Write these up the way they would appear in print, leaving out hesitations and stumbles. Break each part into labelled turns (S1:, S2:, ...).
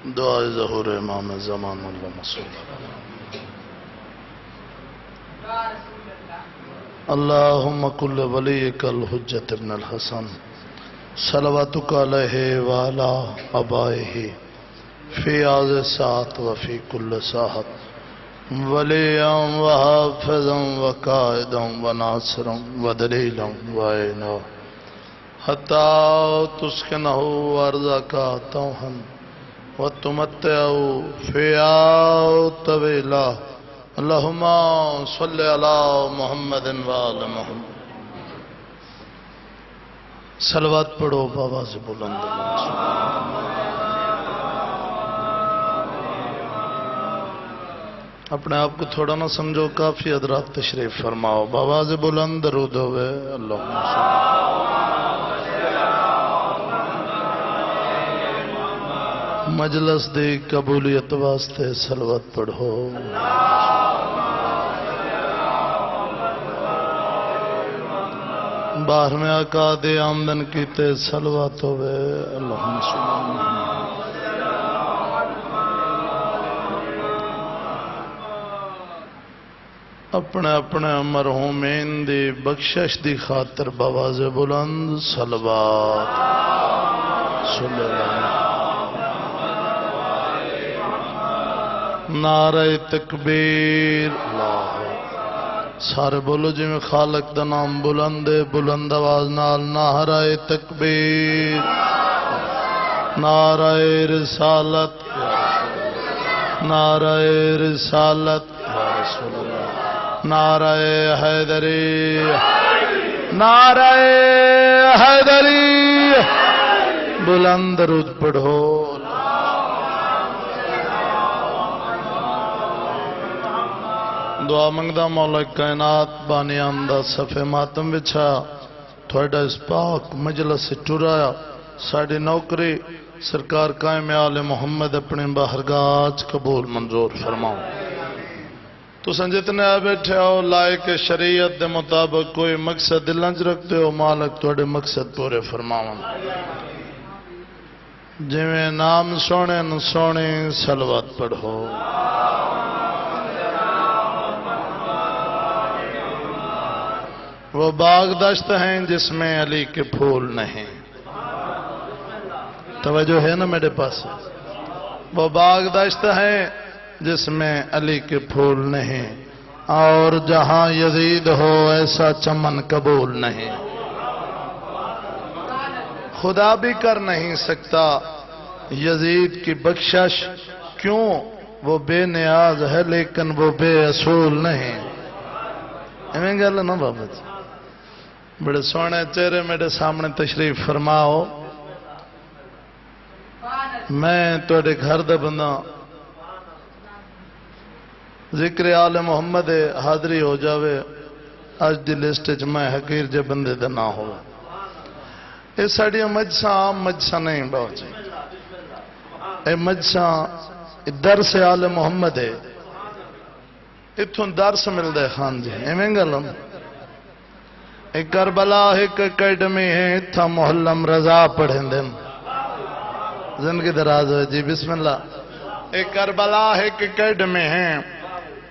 S1: دعا ظہور امام زمان اللہ صلی اللہم کل ولیک الحجت ابن الحسن صلواتک علیہ وعلا ابائہ فی آز ساعت وفی کل ساعت ولیاں وحافظاں وقائداں وناصراں ودلیلاں وعینا حتی تسکنہ ارضکا توہن وَتُمَتِّعُوا فِيهَا طَوِيلًا اللہم صلی علی محمد وآل محمد صلوات پڑھو بآواز بلند اپنے آپ کو تھوڑا نہ سمجھو کافی حضرات تشریف فرماؤ بآواز بلند درود ہوئے اللہم صلی مجلس دی قبولیت واسطے صلوات پڑھو باہر میں آقا دے آمدن کیتے صلوات ہوئے اللہم صلی اپنے اپنے مرحومین دی بخشش دی خاطر بآواز بلند صلوات صلی اللہ نعرہ تکبیر اللہ سارے بولو جی میں خالق دا نام بلند بلند آواز نال نعرہ تکبیر نعرہ رسالت نعرہ رسالت نعرہ حیدری نعرہ حیدری بلند درود پڑھو دعا منگدہ مولا کائنات بانیان دا صفحے ماتم بچھا تھوڑا اس پاک مجلس سے ٹرایا ساڑھی نوکری سرکار قائم آل محمد اپنے باہرگاج قبول منظور فرماؤ تو سنجتنے آ بیٹھے ہو لائق شریعت دے مطابق کوئی مقصد دلنج رکھتے ہو مالک تھوڑے مقصد پورے فرماؤں جویں نام سونے نو سونے صلوات پڑھو وہ باغ دشت ہیں جس میں علی کے پھول نہیں توجہ ہے نا میرے پاس وہ باغ دشت ہیں جس میں علی کے پھول نہیں اور جہاں یزید ہو ایسا چمن قبول نہیں خدا بھی کر نہیں سکتا یزید کی بخشش کیوں وہ بے نیاز ہے لیکن وہ بے اصول نہیں ایویں گل نا بابا جی بڑے سونے چہرے میرے سامنے تشریف فرماؤ میں توڑے گھر دا بندہ ذکر آل محمد حاضری ہو جاوے آج دی لسٹ چ میں حقیر جے بندے دا نہ ہو یہ ساڑیاں مجساں عام مجساں نہیں باو جی اے مجساں درس آل محمد ہے اتھوں درس مل دے خان جی ایویں گل ایک کربلا ایک اکیڈمی ہے اتھا محلم رضا پڑھیں دن زندگی دراز ہوئے جی بسم اللہ ایک کربلا ایک اکیڈمی ہے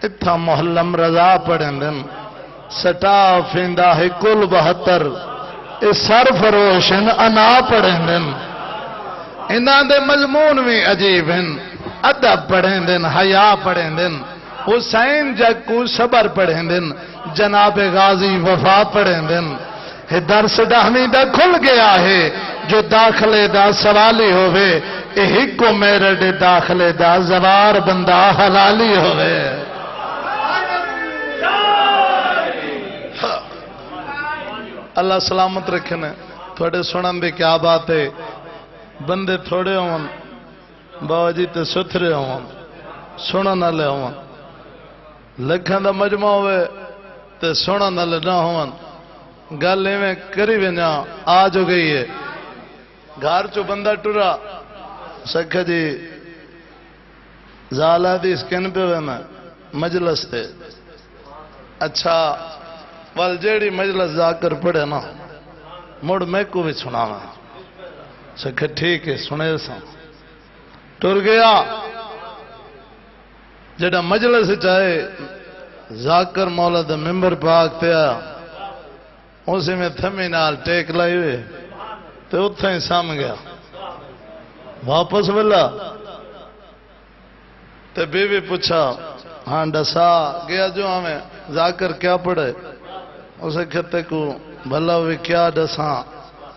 S1: اتھا محلم رضا پڑھیں دن سٹا فیندہ ہے کل 72 اس سر فروشن انا پڑھیں دن انہاں دے مضمون بھی عجیب ہیں ادب پڑھیں دن حیا پڑھیں دن حسین جگ کو صبر پڑھیں دن جناب غازی وفا پڑھیں دن یہ درس دہمی دا کھل گیا ہے جو داخلے دا سوالی ہوئے یہی کو میرے دے داخلے دا زوار بندہ حلالی ہوئے اللہ سلامت رکھنے تھوڑے سنن دے کیا بات ہے بندے تھوڑے ہوں باوجی تے ستھرے ہوں سنن والے ہوں لکھن دا مجمع ہوئے تے سنن والے نہ ہوں گل میں کری وینا آ جو گئی ہے گھر چو بندہ ٹرا سکھا جی زالہ دی سکن پہ وینا مجلس تے اچھا وال جیڑی مجلس جا کر پڑھے نا مڑ میں کو بھی سناوا سکھے ٹھیک ہے سنے سا ٹر گیا جڑا مجلس چاہے ذاکر مولا دا ممبر پاک تے آیا اسی میں تھمی نال ٹیک لائی ہوئے تو اتھا ہی سام گیا واپس ولا تے بیوی پوچھا ہاں ڈسا گیا جو ہمیں ذاکر کیا پڑھے اسے کہتے کو بھلا ہوئی کیا ڈساں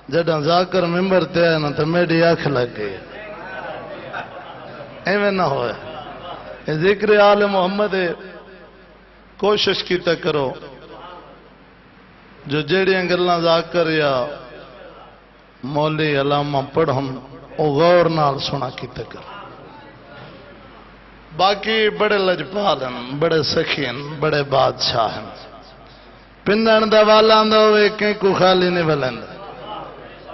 S1: جڑا ذاکر ممبر تے آئے نا تو میری آنکھ لگ گئی ایویں نہ ہوئے ذکر آل محمد کوشش کیتا کرو جو جیڑیاں گلاں ذاکر یا مولی علامہ پڑھن او غور نال سنا کیتا کرو باقی بڑے لجپال ہیں بڑے سخی ہیں بڑے بادشاہ ہیں پندن دا والا آندا ہوئے کہیں کو خالی نہیں بلند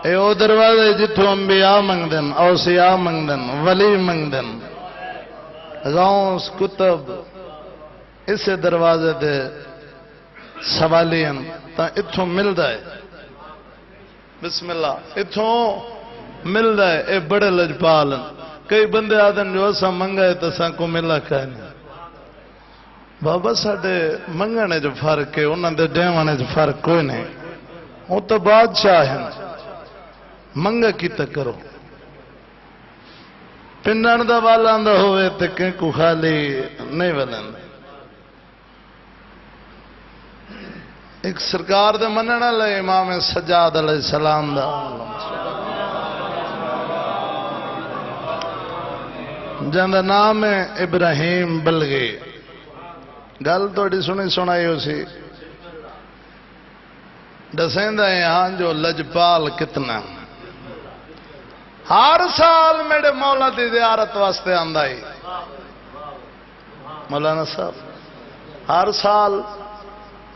S1: اے او دروازے جتھوں انبیاء منگدن اوصیاء منگدن ولی منگدن غوث کتب اسے دروازے دے سوالین تا اتھوں ملدا ہے بسم اللہ اتھوں ملدا ہے اے بڑے لجپال ہیں کئی بندے آدھن جو اسا منگا تو سا کو ملا کہنے بابا ساڑھے منگانے جو فرق ہے انہوں نے ڈیوانے جو فرق کوئی نہیں وہ تو بادشاہ ہیں منگا کی تک کرو پنڈان دا والا اندہ ہوئے تو کہیں کو خالی نہیں ولن ایک سرکار دے مننا لے امام سجاد علیہ السلام دا جاندہ نام ہے ابراہیم بلگی گل توڑی سنی سنائی ہو سی دسیندہ یہاں جو لجپال کتنا ہر سال میرے مولا دی زیارت واسطے آندائی مولانا صاحب ہر سال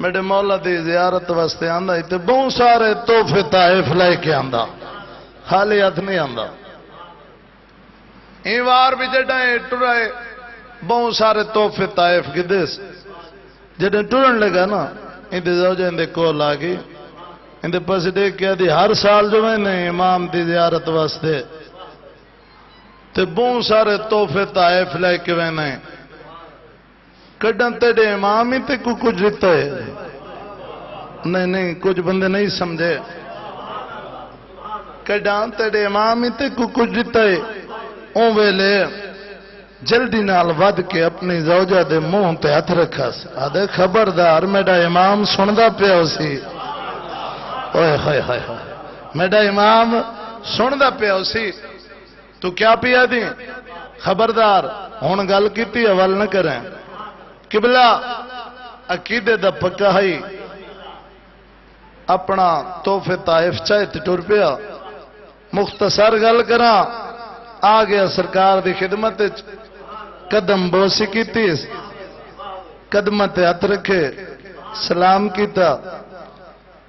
S1: میرے مولا دی زیارت واسطے آندائی تو بہت سارے تحفے طائف لے کے آندا خالی ہاتھ نہیں آندا این وار بھی جڑائے ٹرائے بہت سارے تحفے طائف کی دیس جڑے ٹرن لگا نا اندے زوجہ اندے کول آگی اندے پاس دیکھ کیا دی ہر سال جو میں نے امام دی زیارت واسطے تے بہت سارے تحفے طائف لے کے میں نے کڈن تیرے امام ہی تے کچھ دیتا ہے نہیں کچھ بندے نہیں سمجھے کڈن تیرے امام ہی تے کچھ دیتا ہے اون ویلے جلدی نال ود کے اپنی زوجہ دے منہ تے ہاتھ رکھا سی آدھے خبردار میرا امام سندا پیا سی اوئے ہائے ہائے میرا امام سندا پیا سی تو کیا پیا دی خبردار ہن گل کیتی حوال نہ کریں قبلہ عقیدے دا پکا ہے اپنا تحفے طائف چاہے تے ٹر پیا مختصر گل کراں آ گیا سرکار دی خدمت قدم بوسی کی تیس قدمت ہاتھ رکھے سلام کیتا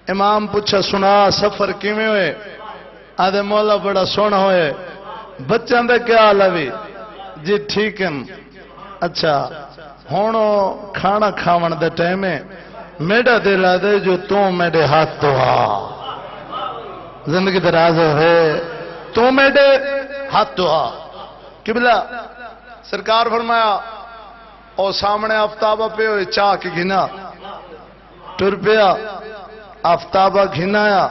S1: امام پوچھا سنا سفر کیویں ہوئے آدھے مولا بڑا سونا ہوئے بچوں دے کیا حال ہے جی ٹھیک ہے اچھا ہونو کھانا کھاون دے ٹائم میرا دل آدھے جو تو میرے ہاتھ تو زندگی دراز ہے تو میرے ہاتھ تو قبلہ سرکار فرمایا اور سامنے آفتابہ پہ ہوئے چاہ کی گھنا ٹر پیا آفتابہ گھنایا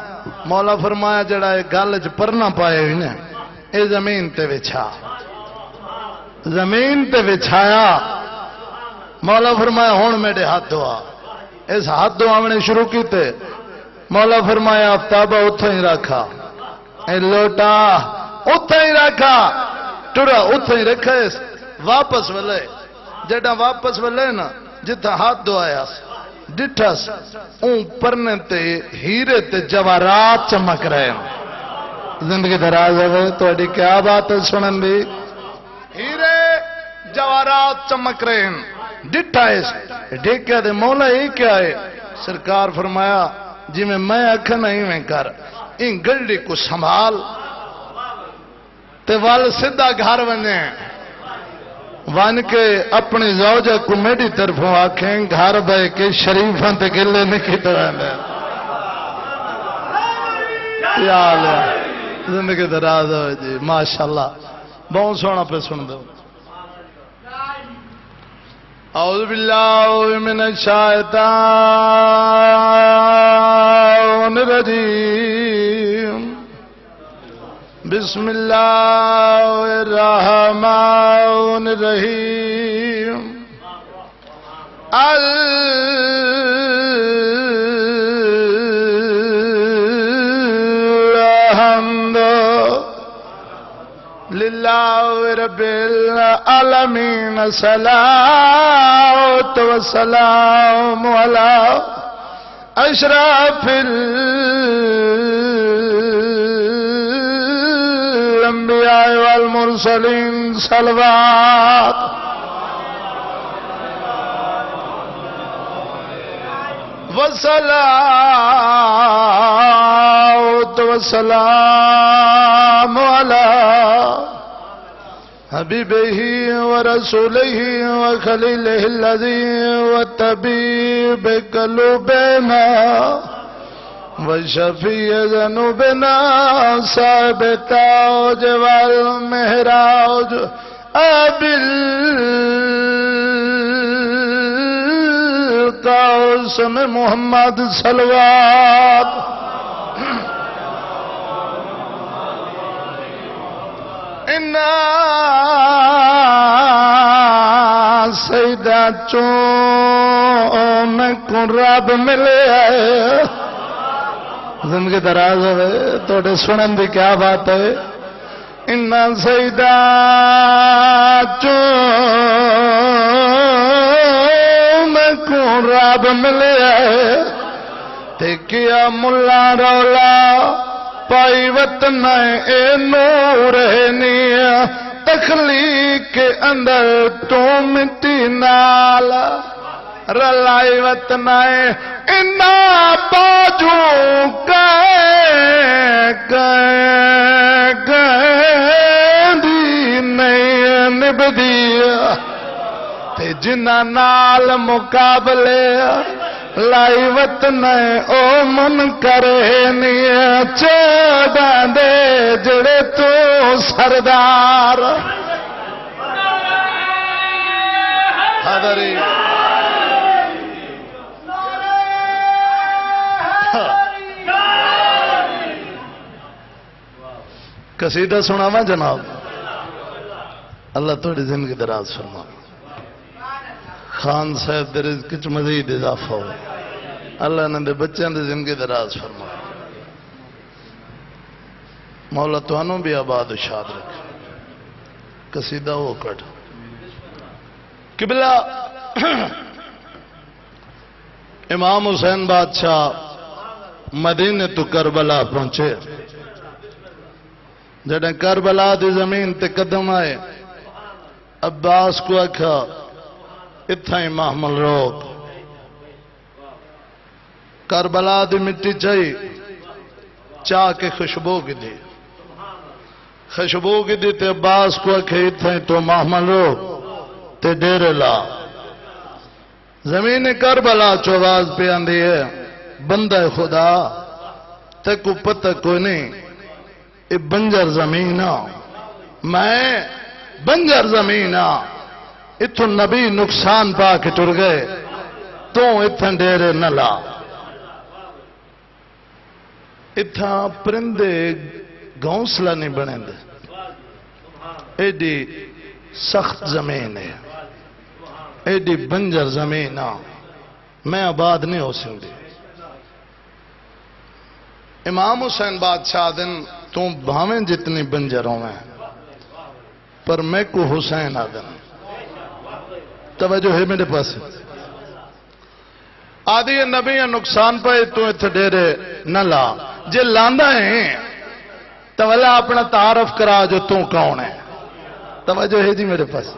S1: مولا فرمایا جڑا ایک گالج پر نہ پائے ہوئی نے اے زمین تے بچھا زمین تے بچھایا مولا فرمایا ہون میرے ہاتھ دعا اس ہاتھ دعا میں نے شروع کی تے مولا فرمایا آفتابہ اتھا ہی رکھا اے لوٹا اتھا ہی رکھا ٹرا اتھا ہی رکھا اس واپس ولے جڑا واپس ولے نا جتھا ہاتھ دعایا ڈٹھا اون پرنے تے ہیرے تے جوارات چمک رہے ہیں زندگی دراز ہے تو اڈی کیا بات ہے سنن دی ہیرے جوارات چمک رہے ہیں ڈٹھا اس ڈیکیا دے مولا یہ کیا ہے سرکار فرمایا جی میں اکھا نہیں میں کر ان گلڈی کو سنبھال تے وال سدھا گھر بنے وان کے اپنی زوجہ کو میری طرفوں آکھیں گھر بے کے شریفاں تے گلے نہیں کیتے رہنے یا اللہ زندگی دراز ہو جی ماشاءاللہ بہت سونا پہ سن دو اعوذ باللہ من الشیطان الرجیم بسم اللہ الرحمن الرحیم الحمد للہ رب العالمین صلاۃ والسلام علی اشرف الانبیاء والمرسلین صلوات والصلاة والسلام على حبيبه ورسوله وخليله الذي وطبيب قلوبنا وشفيع ذنوبنا صاحب التاج والمهراج قاسم محمد صلوات انا سیدہ چون کو رب ملے زندگی دراز ہوئے توڑے سنن دی کیا بات ہے انا سیدہ چون کو رب ملے تے کیا ملا رولا پائی وطن اے نور نیا تخلیق کے اندر تو مٹی نال رلائی وطن انا باجو دی نہیں نبدی تے جنہ نال مقابلے لائی وطن او من کرے نیا چودہ دے جڑے تو سردار حضری قصیدہ سناواں جناب اللہ تھوڑی زندگی دراز فرما خان صاحب دے رزق وچ مزید اضافہ ہو اللہ نے دے بچوں دے زندگی دراز فرما مولا تانوں بھی آباد و شاد رکھ قصیدہ ہو کٹ قبلہ امام حسین بادشاہ مدینے تو کربلا پہنچے جڑے کربلا دی زمین تے قدم آئے عباس کو آکھا اتھا ہی محمل روک کربلا دی مٹی چاہی چاہ کے خوشبو کی دی تے عباس کو آکھا اتھا ہی تو محمل روک تے دیر لا زمین کربلا چواز پہ آندھی ہے بندہ خدا تے کو پتہ کوئی نہیں یہ بنجر زمین میں بنجر زمین اتھوں نبی نقصان پا کے ٹر گئے تو اتھاں ڈیرے نہ لا اتھاں پرندے گھونسلہ نہیں بنے دے ایڈی سخت زمین ہے ایڈی بنجر زمین میں آباد نہیں ہو سکتی امام حسین بادشاہ دن تم بھاویں جتنی بنجروں میں پر میں کو حسین آدن توجہ ہے میرے پاس آدھی نبی نقصان پائے تو اتھے ڈیرے نہ لا جے لاندہ ہیں تو اللہ اپنا تعارف کرا جو تو کون ہے توجہ ہے جی میرے پاس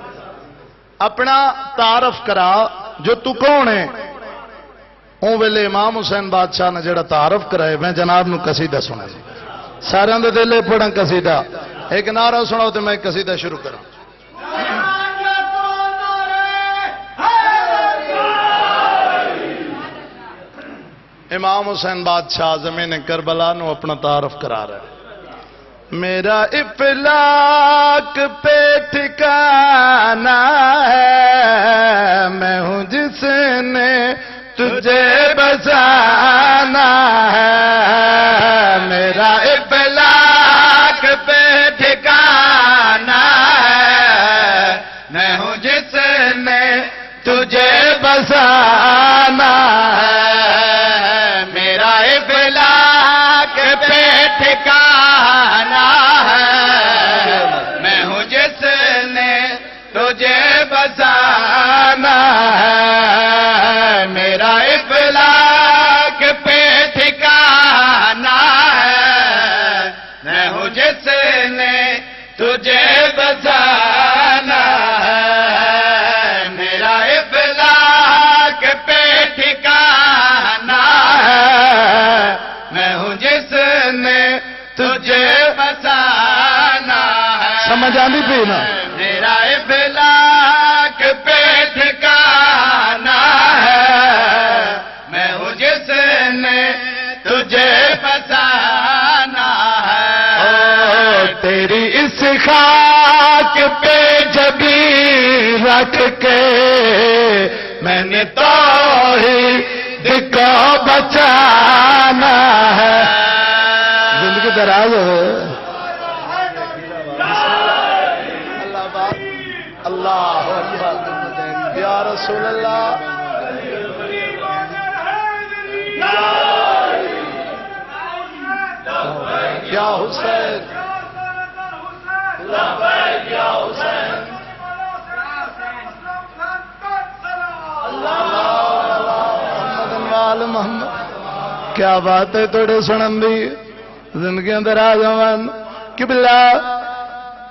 S1: اپنا تعارف کرا جو تو کون ہے اون ویلے امام حسین بادشاہ نے جڑا تعارف کرائے میں جناب نو قصیدہ سنا جی سارے اندر دلے پڑھن قصیدہ ایک نعرہ سناؤ تو میں قصیدہ شروع کروں امام حسین بادشاہ زمین کربلا نو اپنا تعارف کرا رہا ہے. میرا افلاک پہ ٹھکانا ہے، میں ہوں جس نے تجھے بسانا ہے. میرا افلاک پہ ٹھکانا ہے، میں ہوں جس نے تجھے بسانا ہے. میرا افلاک پہ ٹھکانا ہے، میں ہوں جس نے تجھے بسانا ہے. میرا افلاک پہ ٹھکانا ہے، میں ہوں جس نے تجھے بسانا ہے. میرا افلاک پہ ٹھکانا ہے، میں ہوں جس نے تجھے بسانا ہے. سمجھ آندی پی نا؟ میرا افلاک پہ ٹھکانا ہے، میں ہوں جس نے تجھے بسانا ہے. تیری اس خاک پہ جبیں رکھ کے میں نے توحید کو بچانا ہے. زندگی دراز ہو. اللہ اکبر یا رسول اللہ. یا حسین یا حسین. محمد کیا بات ہے توڑے سنن دی زندگی اندر آجوان قبلہ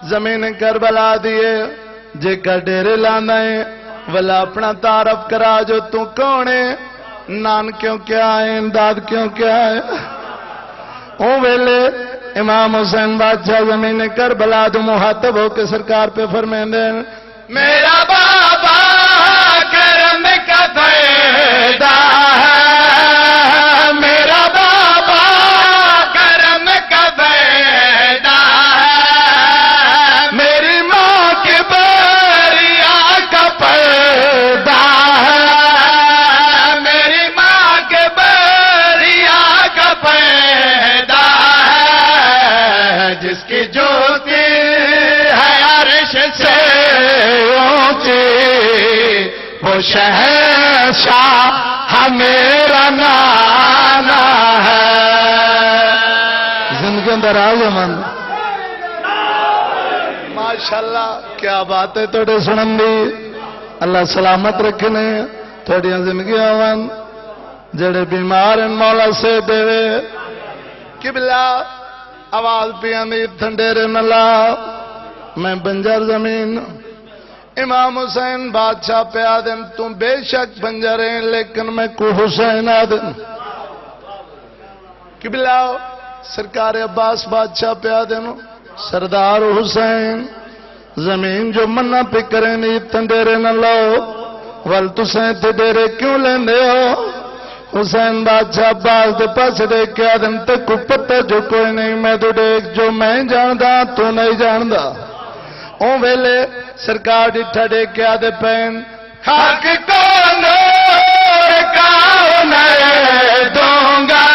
S1: زمین کربلا دیے جے کا ڈیرے لانا ہے ولا اپنا تعارف کرا جو تو کونے نان کیوں کیا ہے امداد کیوں کیا ہے. او ویلے امام حسین بادشاہ زمین کربلا دو مخاطب ہو کے سرکار پہ فرمائیں دیں میرا بابا کرم کا فائدہ ہے. میرا بابا کرم کا فائدہ ہے. میری ماں کے بریا کا پیدا ہے. میری ماں کے بریا کا پیدا ہے. جس کی جوتی ہے عرش سے اونچی وہ شہنشاہ میرا نانا ہے. زندگی اندر آئے من ماشاءاللہ کیا بات ہے توڑے سنن دی. اللہ سلامت رکھنے توڑیاں زندگی آوان جڑے بیمار ہیں مولا سے دے. قبلہ آواز پیان دی تھنڈیرے نلا میں بنجر زمین امام حسین بادشاہ پہ آدم تم بے شک بنجر ہیں لیکن میں کو حسین آدم. قبلہ سرکار عباس بادشاہ پہ آدم سردار حسین زمین جو منہ پہ کریں نہیں تھنڈیرے نلو ول تسیں تے ڈیرے کیوں لیندے ہو. حسین بادشاہ عباس دے پاس دیکھ کے آدم تے کو پتہ جو کوئی نہیں میں تو دیکھ جو میں جاندہ تو نہیں جاندہ. او ویلے سرکار ڈٹھا دیکھ کے آدھے پین خاک کو نور کا میں دوں گا.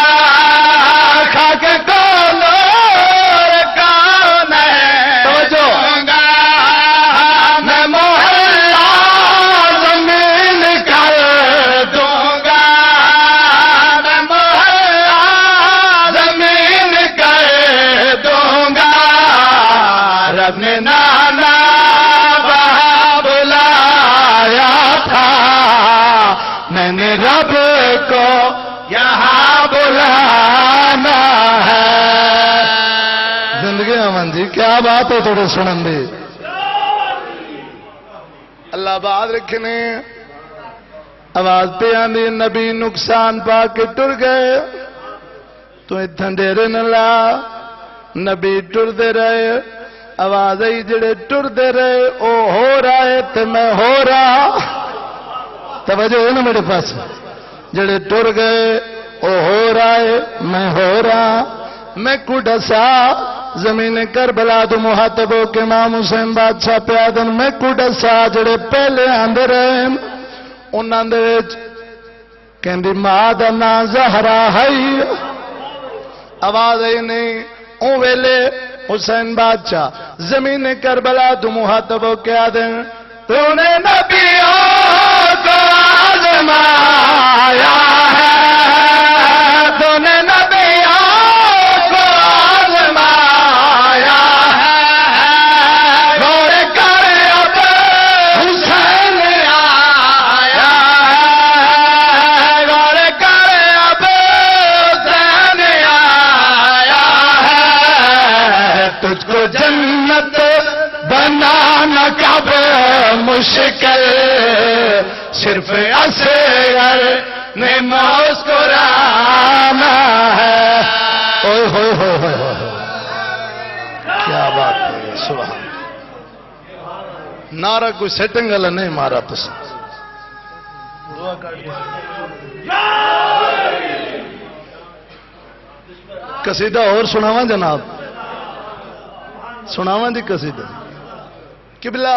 S1: خاک کو نور کا میں دوں گا. میں محلہ زمین کر دوں گا. میں محلہ زمین کر دوں گا. رب نے نانا وہاں بلایا تھا میں نے رب کو یہاں بلانا ہے. زندگی امن جی کیا بات ہے تھوڑے سنن دی. اللہ بات رکھنے آواز پہ آندی نبی نقصان پا کے ٹر گئے تو اتھن ڈیرے نلا نبی ٹر دے رہے. آواز آئی جڑے ٹر دے رہے او ہو رہا ہے تو میں ہو رہا. توجہ ہے نا میرے پاس. جڑے ٹر گئے او ہو رہا ہے میں ہو رہا میں کو ڈسا زمین کربلا دو محتبو کے امام حسین بادشاہ پیادن میں کو ڈسا جڑے پہلے آندے رہے انہاں دے وچ کہندی ماں دا نام زہرا ہے آواز ہے نہیں او ویلے حسین بادشاہ زمین کربلا دو محتبو کے آدن تو نے نبیوں کو آزمایا ہے تو نے نبیوں کو آزمایا ہے غور کر اب حسین آیا ہے غور کر اب حسین آیا ہے تجھ کو جنت بنانا کب مشکل صرف اصغر نے مسکرانا ہے اوہ ہوئے ہوئے ہوئے کیا بات ہے سبحان نعرہ کوئی سیٹنگ والا نہیں مارا تو دعا کر قصیدہ اور سناواں جناب سناواں جی قصیدہ قبلہ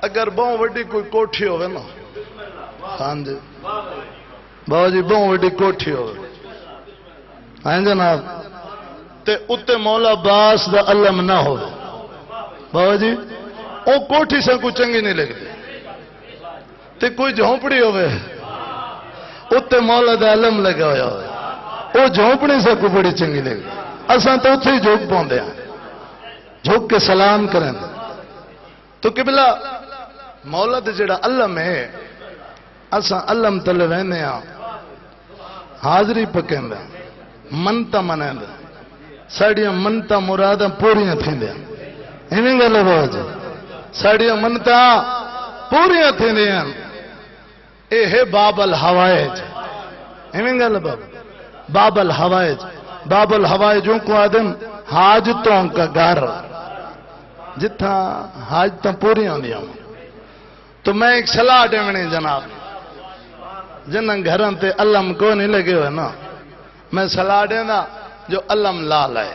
S1: اگر بہت وڈی کوئی کوٹھی ہوئے نا ہاں جی بابا جی بہت وڈی کوٹھی ہوئے ہاں جناب تے اتے مولا عباس دا علم نہ ہو بابا جی او کوٹھی سے کوئی چنگی نہیں لگتی تے کوئی جھونپڑی ہوئے اتے مولا دا علم لگا ہویا ہوئے او جھونپڑی سے کوئی بڑی چنگی لگتی اساں تو اتھے ہی جھوک پوندے ہیں جھوک کے سلام کریں تو قبلہ مولا دے جڑا علم ہے اساں علم تلے وینے ہاں حاضری پکیندے منتا منیندے ساڑیاں منتا مراداں پوریاں تھیندیاں ایویں گل ہے بابا جی ساڑیاں منتا پوریاں تھیندیاں اے ہے باب الحوائج ایویں گل ہے بابا باب الحوائج باب الحوائجوں کو آدم حاجتوں کا گھر جتھا حاجتاں پوری ہوندیاں تو میں ایک صلاح دیونی جناب جنہاں گھراں تے علم کو نہیں لگے ہوئے نا میں صلاح دینا جو علم لا لائے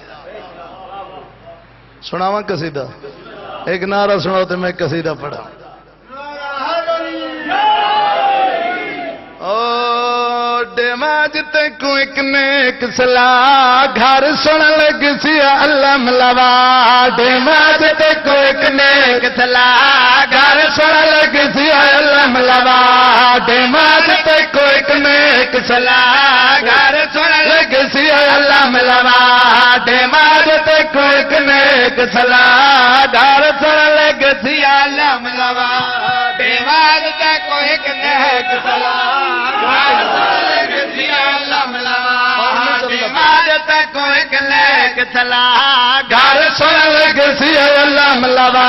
S1: سناواں قصیدہ ایک نعرہ سناؤ تو میں قصیدہ پڑھا ڈیماج تے کو ایک نیک صلاح گھر سن لگ سی علم لوا ڈیماج تے کو ایک نیک صلاح گھر سن لگ سی علم لوا ڈیماج تے کو ایک نیک صلاح گھر سن لگ سی علم لوا ڈیماج تے کو ایک نیک صلاح گھر سن لگ سی علم لوا ڈیماج تے کو ایک نیک صلاح گھر سن لگ سی علم لوا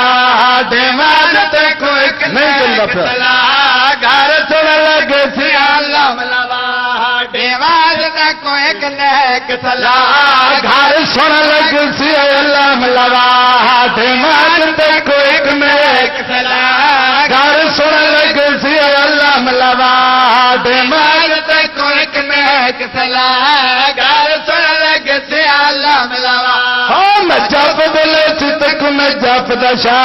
S1: ڈیماج تے کو ایک نیک صلاح گھر سن لگ سی علم لوا ڈیماج تے کو ایک نیک صلاح گھر سن لگ سی علم لوا ڈیماج تے کو ایک نیک صلاح گھر سن لگ سی علم لوا ڈیماج تے کو ایک نیک صلاح گھر سن لگ سی علم لوا میں جب بلے چتک میں جب دشا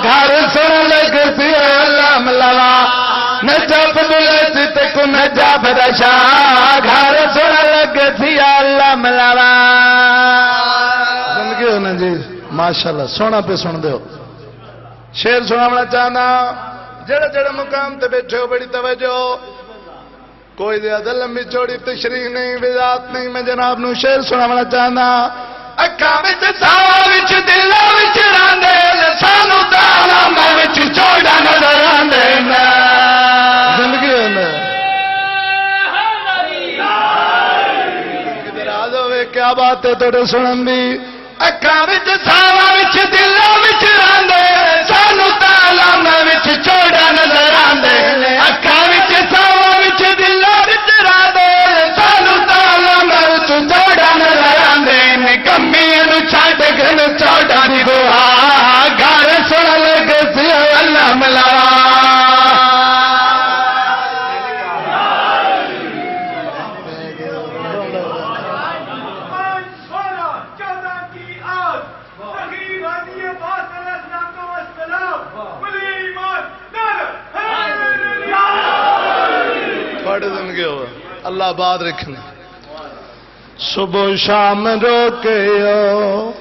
S1: گھر سن لگ سی علم لوا میں جب بلے چتک میں جب دشا گھر سن لگ سی علم لوا زندگی ہو نا جی ماشاءاللہ سونا پہ سن دیو شیر سناونا چاہنا جڑا جڑا مقام تے بیٹھے ہو بڑی توجہ کوئی زیادہ لمبی چوڑی تشریح نہیں وضاحت نہیں میں جناب نو شیر سناونا چاہنا اکھاں وچ ساواں وچ دلاں وچ راندے سانو تالاں وچ چوڑا نظر آندے زندگی ہونا کدھر آ جاوے کیا بات ہے تھوڑے سنن دی اکھاں وچ ساواں وچ دلاں وچ راندے سانو تالاں وچ چوڑا نظر آندے اکھاں وچ ساواں وچ دلاں وچ راندے سانو تالاں وچ چوڑا نظر آندے کمی چھڈ گن چوڑا دی دعا گھر سن لگ سی علم لوا اللہ آباد رکھنا صبح شام روکیو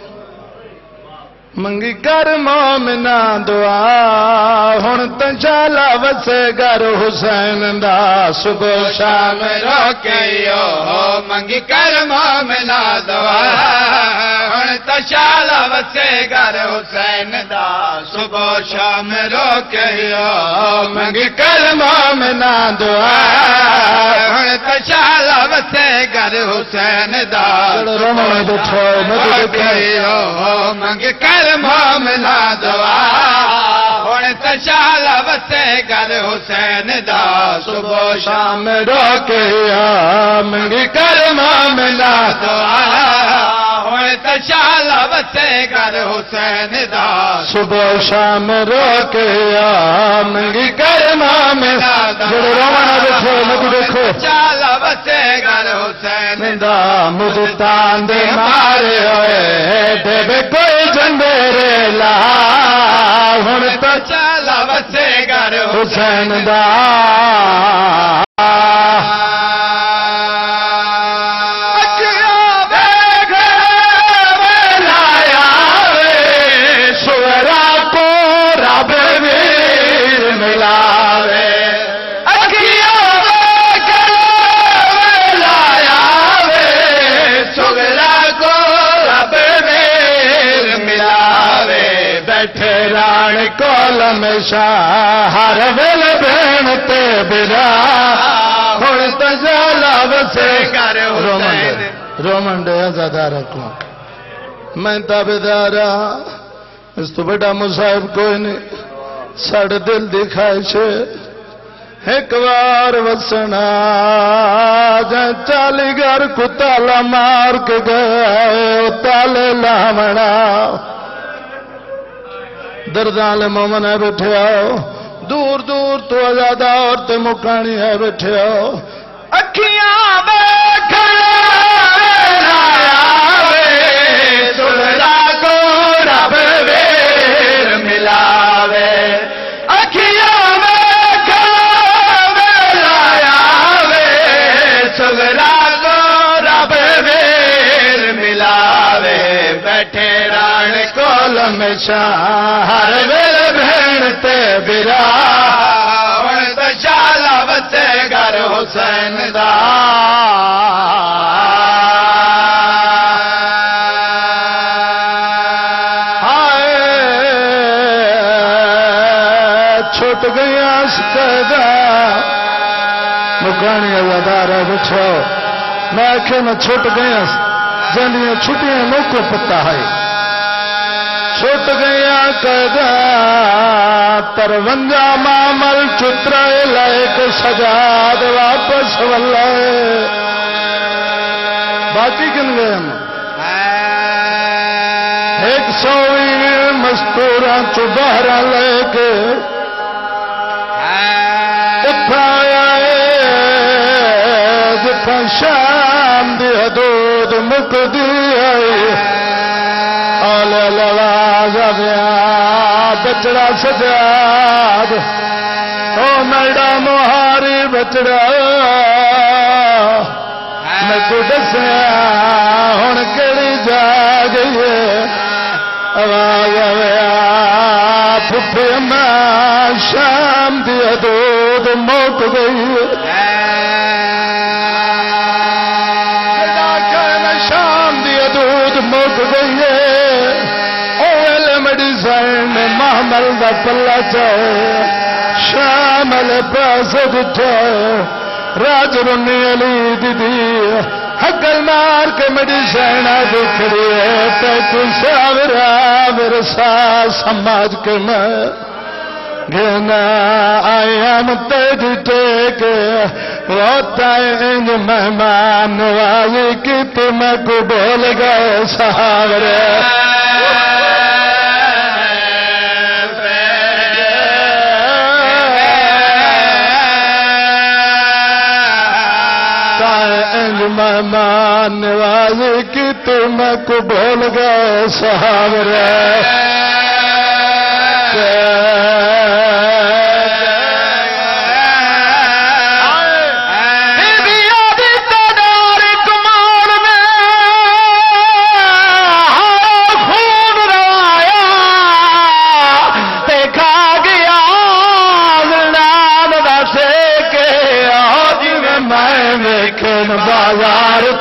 S1: منگی کر مومنا دعا ہن تنشالا وسے گر حسین دا صبح شام
S2: روکیو منگی کر مومنا دعا ہن تنشالا وسے گر حسین دا صبح شام روکیو منگی کر مومنا دعا ہن تنشالا وسے گر حسین دا روکیو منگی کر مومنا دعا ہن تشالا وسے گر حسین دا صبح شام روکیا منگی کر مومنا دعا ہن تشالا وسے گر حسین دا
S1: صبح شام روکیا منگی کر مومنا دعا
S2: تشالا وسے گر حسین
S1: دا مجھ تاندے مارے ہوئے دے کوئی جندے لا ہن
S2: تشالا وسے گر
S1: حسین دا ہر ویل بین تے برا ہن تجالا وسے
S2: گر حسین
S1: رومن دے آزادہ رکھوں میں تابدارا اس تو بڑا مصائب کوئی نہیں ساڑھے دل دی خواہش ایک بار وسنا جائیں چالی گھر کو تالا مار کے گئے تالے لاونا دردان مومن ہے بیٹھے آؤ دور دور تو آزادہ عورت مکانی ہے بیٹھے آؤ
S2: اکھیاں بیکھن آیا وے سلطا کو رب ویر ملاوے اکھیاں بیکھن آیا وے سلطا کو رب ویر ملاوے بیٹھے ران کول میں
S1: ہر ویل بھین تے برا
S2: ہن تشالا وسے گر حسین دا
S1: چھٹ گیا سکدا مکانی آزادارہ بچھو میں آنکھیں میں چھٹ گیا جنیاں چھٹیاں لوگ کو پتہ ہے چھٹ گیا قیدا ترونجا معمل چترائے لائق سجاد واپس واللہ باقی کن گئے ہم 120 مستورہ چبہرہ لے کے اٹھایا جتھا شام دی حدود مک دی آئی آلے لواز آگیا بچڑا سجاد او میڈا مہاری بچڑا میں کو دسیا ہن کیڑی جا گئی آواز آیا پھپھی اماں شام دی حدود مک گئی شام دی حدود مک گئی محمل دا پلا چاہے شامل پاس دٹھے راج رنی علی دیدی حقل مار کے مڑی سینا دکھڑی ہے تیکو ساورا ورسا سماج کے میں گھنا آیا متیجی ٹیکے روتا انج مہمان نوازی کی تمہیں کو بول گئے ساورے مہمان نوازی کی تمہیں کو بھول گئے سہاورے بی بی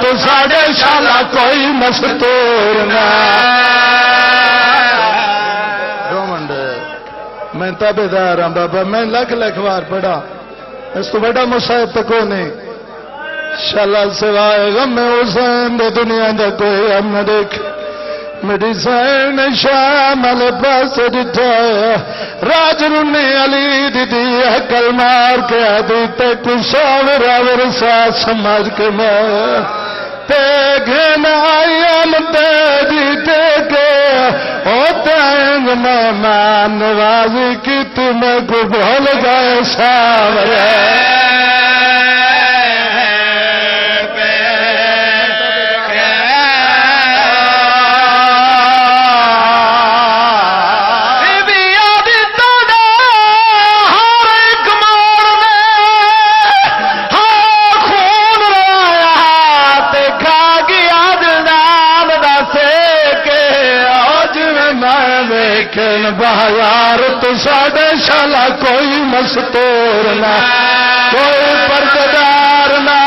S1: تو ساڑے شالا کوئی مستور نہ میں تابے دار ہوں بابا میں لکھ بار پڑھا اس تو بڑا مصائب تو کوئی نہیں شالا سوائے غم حسین دے دنیا دا کوئی ہم نہ دیکھ میری سین شامل پاس جٹھایا راج رنے علی دی حکل مار کے آدھی تے کشاور آور ساتھ سمجھ کے مار تے گھنا آئیم تے جیتے کے ہوتا ہے مہمان نوازی کی تمہیں کو بھول گئے ساور بہار تو ساڑے شالا کوئی مستور نہ کوئی پردار نہ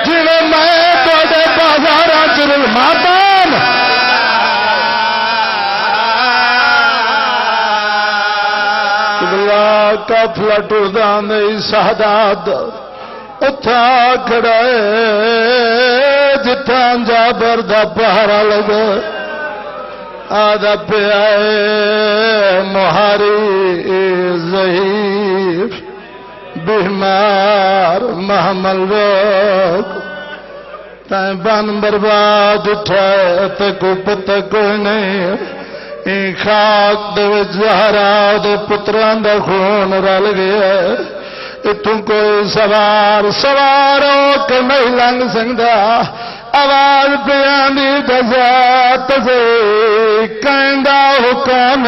S1: جی میں توڑے بازارا چرل ماتان کا فلٹ اردان سہداد اتھا کھڑائے جتھاں جابر دا پہرا لگا آدھا پہ آئے مہاری ضعیف بیمار محمل روک تائیں بان برباد اٹھائے تے کو پتہ کوئی نہیں این خاک دے زہرا دے پتران دا خون رل گیا اتوں کوئی سوار ہو کے نہیں لنگ سنگدا آواز پیانی دزات سے کہندہ حکم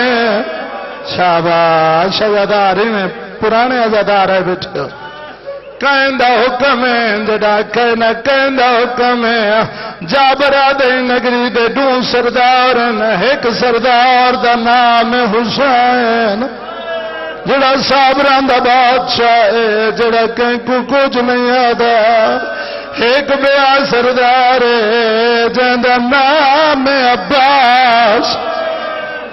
S1: شاباش ازاداری میں پرانے ازادار ہے بیٹھے کہندہ حکم جڑا کہنا کہندہ حکم جابرہ دے نگری دے دوں سردارن ایک سردار دا نام حسین جڑا صابران دا بادشاہ ہے جڑا کہیں کو کچھ نہیں آدھا ایک بیا سردار جندہ نام عباس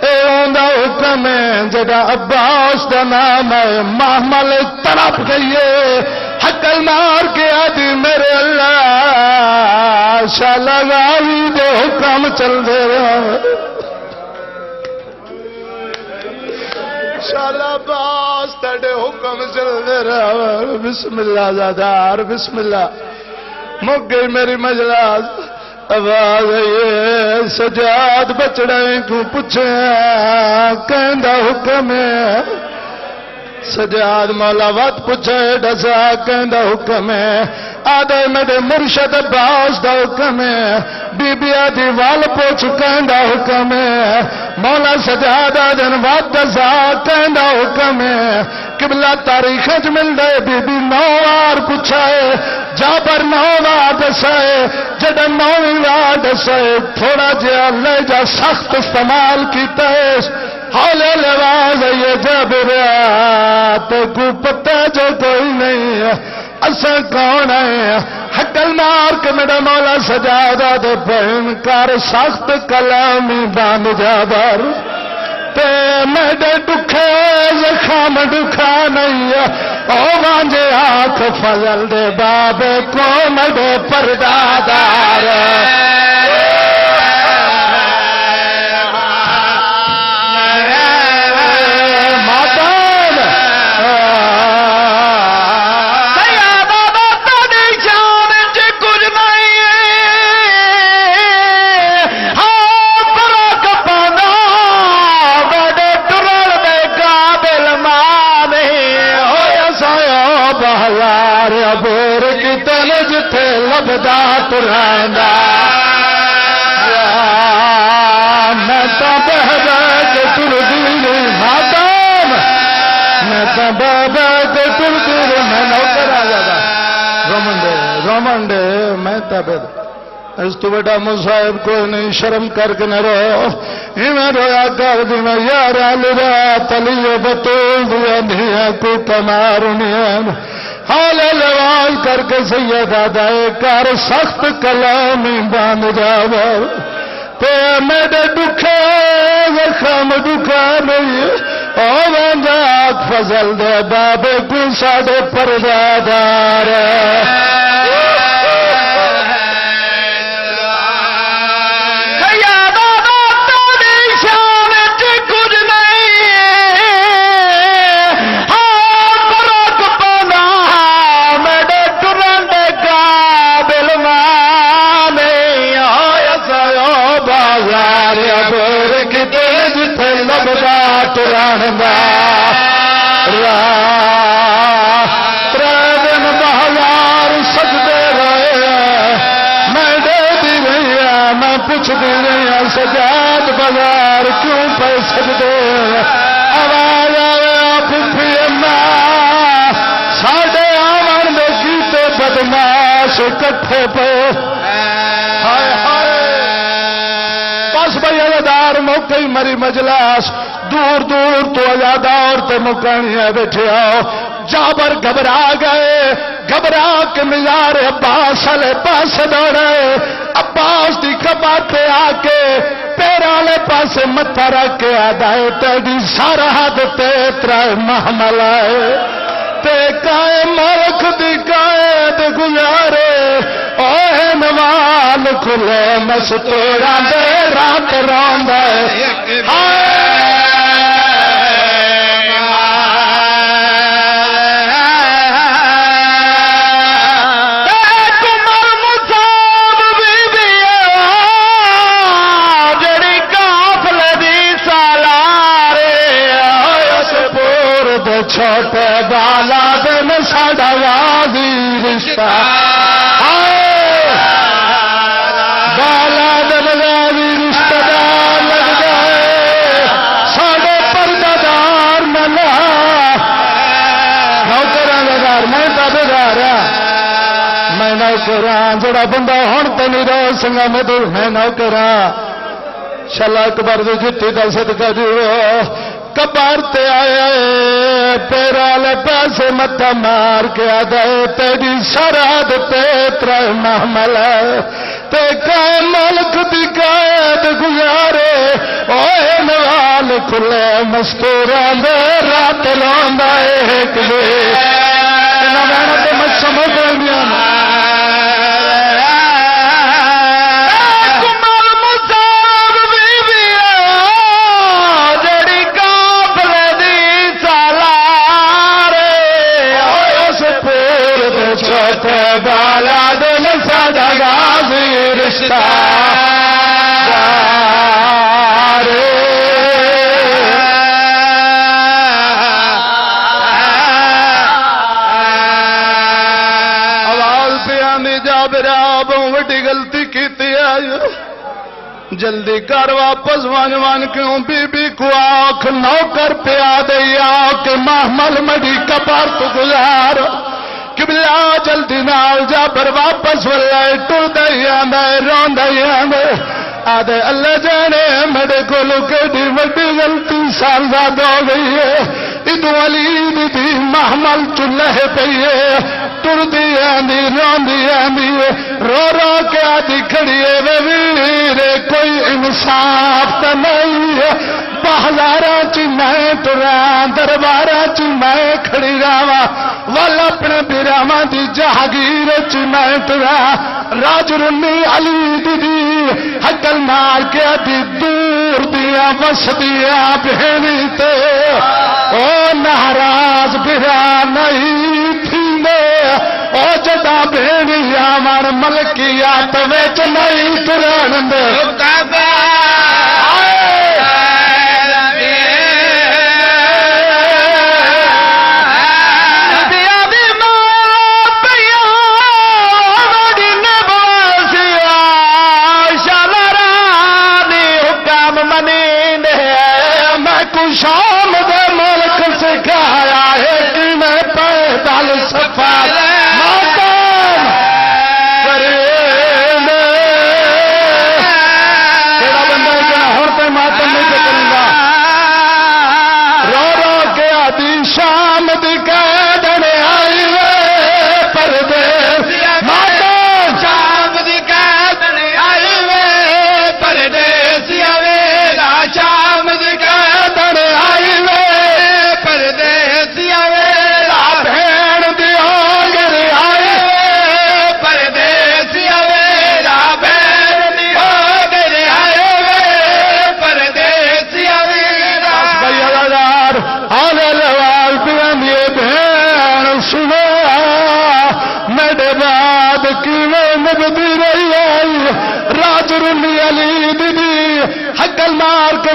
S1: اے اوندا حکم جڑا عباس دا نام ہے محمل طرف گئیے حقل مار کے آدھی میرے اللہ شالا غاوی دے حکم چل دے رہا شالا باس تڑے حکم چل دے رہا بسم اللہ زادار بسم اللہ مک گئی میری مجلاس آواز یہ سجاد بچڑے کو پوچھے کہندہ حکم ہے سجاد مولا وقت پوچھے ڈسا کہندہ حکم ہے آدھے میرے مرشد باس دا حکم ہے بی بی آدھی وال پوچھ کہندہ حکم ہے مولا سجاد آدھن وقت ڈسا کہندہ حکم ہے قبلہ تاریخ مل دے بی بی نوار پوچھائے جابر نوار دسائے جڑا نوار دسائے تھوڑا جہاں لے جا سخت استعمال کیتا ہے حولے لواز یہ جابرات کو پتہ جو کوئی نہیں ہے اساں کون ہے حقل مار کے میرا مولا سجادہ دے بہن کار سخت کلامی باند جابر تے میرے دکھے زخام دکھا نہیں او وانجے آنکھ فضل دے بابے کو میرے پردادار لبدا ترہندا میں تو بہبہ کے تردیر مادام میں تو بہبہ کے تردیر میں نوکر آ جاتا رومن دے میں تو بہبہ اس تو بیٹا مصائب کوئی نہیں شرم کر کے نہ رہو میں رویا کر دینا یار آل رات علی بطول دیا دیا کو کمارنیان
S3: حال لواز کر کے سیدہ دائے کر سخت کلام باندھ جاوا تے میرے دکھے زخم دکھا نہیں او وانجاک فضل دے بابے کو ساڑے پردادار ترین بہزار سجدے رہے میں دے دی رہی میں پوچھ دی رہی سجاد بازار کیوں پہ سجدے آواز آئے پھوپھی ساڈے آمن دے کیتے بدماش کٹھے پہ بس بھائی ادار موقع ہی مری مجلس دور دور تو آزاد عورتیں مکانیاں بیٹھے آؤ جابر گھبرا گئے گھبرا کے مزار عباس والے پاس دوڑے عباس دی کبار پہ آ کے پیروں والے پاسے متھا رکھ کے آدھائے تیری سرحد تے ترائے محمل آئے تے کائے ملک دی قائد گزارے اوہ نوال کھلے مستورا دے رات روندے چھوٹے بالا دن ساڑا وادی رشتہ بالا دن وادی رشتہ دار لگ گئے ساڑے پردادار ملا نوکران دار میں تابدار میں نوکران جڑا بندہ ہون تنی رو سنگا میں دور میں نوکران شلا اکبر دی جتی دا صدقہ دیو کبار تے آئے پیرالے پیسے متھا مار کے آدھائے تیری سرحد تے ترائے محمل تے کائے ملک دی قائد گزارے اوہ نوال کھلے مستوران دے رات لوندہ ایک دے انہاں میں تے مجھ سمجھ گیا بالا دل سادا غازی رشتہ آواز پہ آنی جابرا بہوں وڈی غلطی کیتی آئی جلدی کر واپس وان کیوں بی بی کو آنکھ نوکر پہ آدھئی آکے محمل مڈی کبار تو گزار قبلہ جلدی نال جابر واپس واللہ ٹر دائی آندھے رون دائی آندھے آدھے اللہ جانے میرے کو لکڑی وڈی غلطی سالزاد ہو گئی ہے ادو علی دی محمل چلہ پئی ہے ٹر دی آندھی رون دی آندھی رو رو کے آدھی کھڑی ہے ویرے کوئی انصاف تا نہیں ہے بہزارہ چی میں تران دربارہ چی میں کھڑی راوا والا اپنے بیراما دی جہاگیر چی میں تران راج رنی علی دی حقل مار کے دی دور دیا وس دیا بہنی تے او ناراض بیرا نہیں تھی میں او جدا بہنی آمار ملکیات ویچ نہیں تران دے شام دے ملک سکھایا ہے کہ میں پیدل صفا ماتم کرے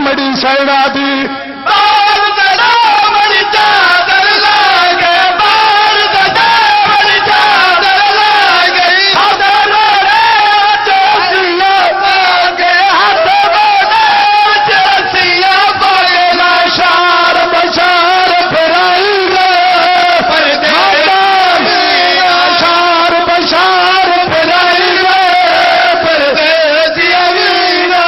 S3: مڑی سیڑا دی
S2: بال دڑا بڑی چادر لاگے بال دڑا بڑی چادر لاگے ہاتھ بڑے چوسیا باگے ہاتھ بڑے چوسیا باگے
S3: شار بشار پھرائی گئے شار بشار پھرائی گئے
S2: پردیسی علینا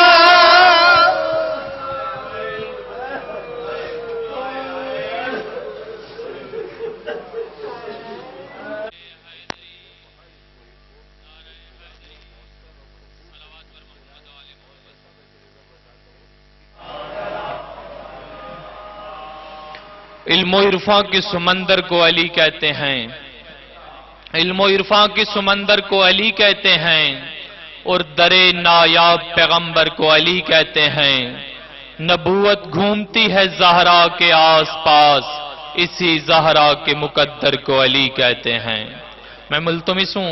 S4: علم و عرفاں کے سمندر کو علی کہتے ہیں، علم و عرفاں کے سمندر کو علی کہتے ہیں، اور در نایاب پیغمبر کو علی کہتے ہیں۔ نبوت گھومتی ہے زہرا کے آس پاس، اسی زہرا کے مقدر کو علی کہتے ہیں۔ میں ملتمس ہوں،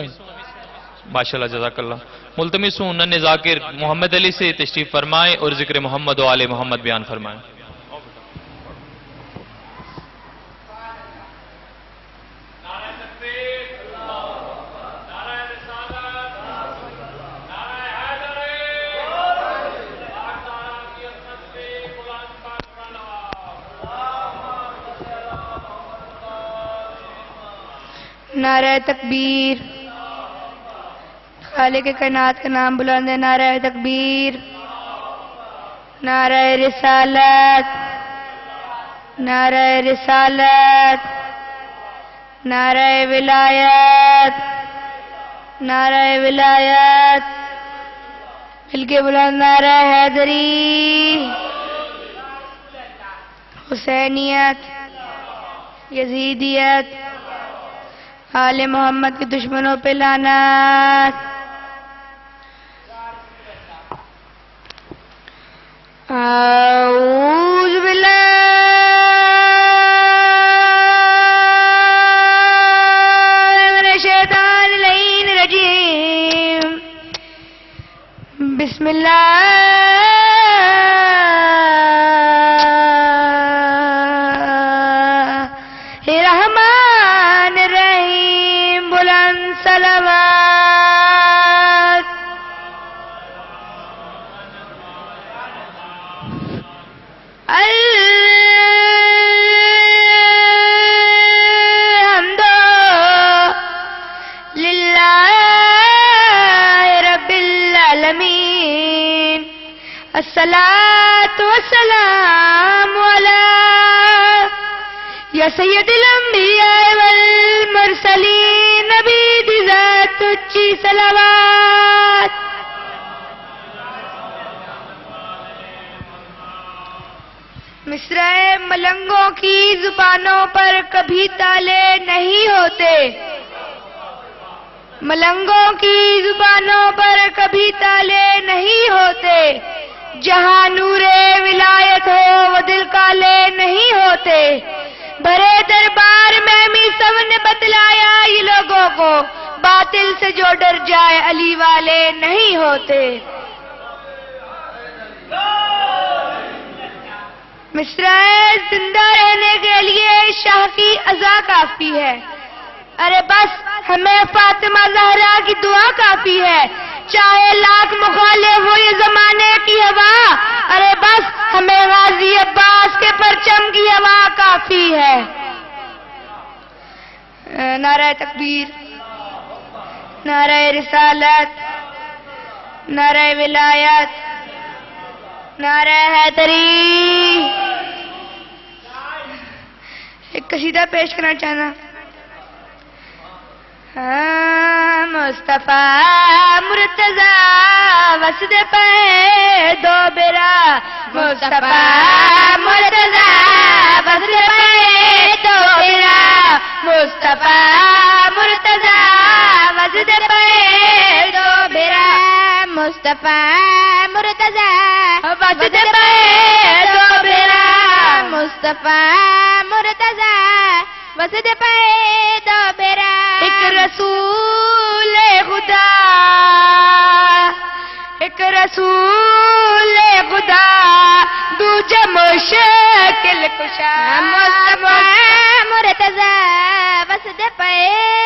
S4: ماشاءاللہ جزاک اللہ، ملتمس ہوں نن ذاکر محمد علی سے تشریف فرمائیں اور ذکر محمد و آل محمد بیان فرمائیں۔
S5: نعرہ تکبیر، خالق کائنات کا نام بلند ہے، نعرہ تکبیر، نعرہ رسالت، نعرہ رسالت، نعرہ ولایت، نعرہ ولایت، مل کے بلند نعرہ حیدری، حسینیت، یزیدیت، آل محمد کے دشمنوں پہ لعنت۔ اعوذ باللہ من الشیطان اللعین الرجیم، بسم اللہ الرحمن الرحیم، بلند صلوات۔ الحمد للہ رب العالمین، الصلاۃ والسلام علی یا سید الانبیاء والمرسلین، نبی دی ذات اچھی صلوات۔ مصرع ملنگوں کی زبانوں پر کبھی تالے نہیں ہوتے، ملنگوں کی زبانوں پر کبھی تالے نہیں ہوتے، جہاں نور ولایت ہو وہ دل کالے نہیں ہوتے۔ بھرے دربار میں بھی سب نے بتلایا یہ لوگوں کو، باطل سے جو ڈر جائے علی والے نہیں ہوتے۔ مصرع زندہ رہنے کے لیے شاہ کی عزا کافی ہے، ارے بس ہمیں فاطمہ زہرا کی دعا کافی ہے، چاہے لاکھ مخالف ہو یہ زمانے کی ہوا، ارے بس ہمیں غازی عباس کے پرچم کی ہوا کافی ہے۔ نعرہ تکبیر، نعرہ رسالت، نعرہ ولایت، نعرہ حیدری۔ ایک قصیدہ پیش کرنا چاہنا۔ مصطفیٰ مرتضی وسد پہ دو برا، مصطفیٰ مرتضی وسد پہ دو برا، مصطفیٰ مرتضی وسد پہ دو برا، مصطفیٰ مرتضی وسد پہ دو برا، مصطفیٰ مرتضی وسد پہ دو برا۔ ایک رسول خدا، ایک رسول خدا دوجا مشکل کشا مصطفی مرتضی وسد پے